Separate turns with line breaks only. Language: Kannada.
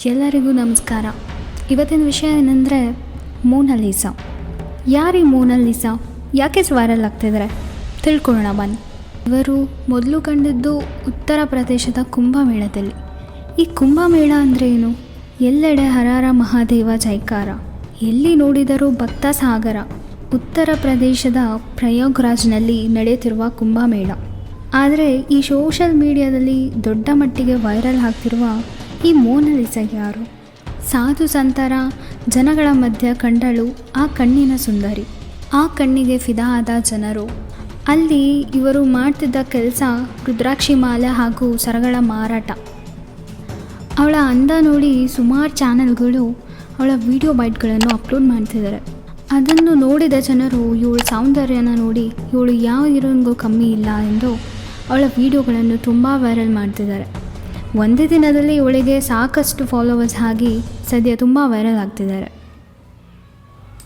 ಎಲ್ಲರಿಗೂ ನಮಸ್ಕಾರ. ಇವತ್ತಿನ ವಿಷಯ ಏನಂದರೆ ಮೋನಾಲಿಸಾ. ಯಾರು ಈ ಮೋನಾಲಿಸಾ? ಯಾಕೆ ವೈರಲ್ ಆಗ್ತಿದ್ದಾರೆ ತಿಳ್ಕೊಳ್ಳೋಣ ಬನ್ನಿ. ಇವರು ಮೊದಲು ಕಂಡಿದ್ದು ಉತ್ತರ ಪ್ರದೇಶದ ಕುಂಭಮೇಳದಲ್ಲಿ. ಈ ಕುಂಭಮೇಳ ಅಂದರೆ ಏನು? ಎಲ್ಲೆಡೆ ಹರಹರ ಮಹಾದೇವ ಜೈಕಾರ, ಎಲ್ಲಿ ನೋಡಿದರೂ ಭಕ್ತ ಸಾಗರ. ಉತ್ತರ ಪ್ರದೇಶದ ಪ್ರಯಾಗ್ರಾಜ್ನಲ್ಲಿ ನಡೆಯುತ್ತಿರುವ ಕುಂಭಮೇಳ. ಆದರೆ ಈ ಸೋಷಲ್ ಮೀಡಿಯಾದಲ್ಲಿ ದೊಡ್ಡ ಮಟ್ಟಿಗೆ ವೈರಲ್ ಆಗ್ತಿರುವ ಈ ಮೋನಾಲಿಸಾ ಯಾರು? ಸಾಧು ಸಂತರ ಜನಗಳ ಮಧ್ಯ ಕಂಡಳು ಆ ಕಣ್ಣಿನ ಸುಂದರಿ. ಆ ಕಣ್ಣಿಗೆ ಫಿದಾ ಆದ ಜನರು. ಅಲ್ಲಿ ಇವರು ಮಾಡ್ತಿದ್ದ ಕೆಲಸ ರುದ್ರಾಕ್ಷಿ ಮಾಲೆ ಹಾಗೂ ಸರಗಳ ಮಾರಾಟ. ಅವಳ ಅಂದ ನೋಡಿ ಸುಮಾರು ಚಾನಲ್ಗಳು ಅವಳ ವಿಡಿಯೋ ಬೈಟ್ಗಳನ್ನು ಅಪ್ಲೋಡ್ ಮಾಡ್ತಿದ್ದಾರೆ. ಅದನ್ನು ನೋಡಿದ ಜನರು ಇವಳ ಸೌಂದರ್ಯನ ನೋಡಿ ಇವಳು ಯಾವ ಹೀರೋಯಿನ್ಗೂ ಕಮ್ಮಿ ಇಲ್ಲ ಎಂದು ಅವಳ ವಿಡಿಯೋಗಳನ್ನು ತುಂಬ ವೈರಲ್ ಮಾಡ್ತಿದ್ದಾರೆ. ಒಂದೇ ದಿನದಲ್ಲಿ ಇವಳಿಗೆ ಸಾಕಷ್ಟು ಫಾಲೋವರ್ಸ್ ಆಗಿ ಸದ್ಯ ತುಂಬ ವೈರಲ್ ಆಗ್ತಿದ್ದಾರೆ.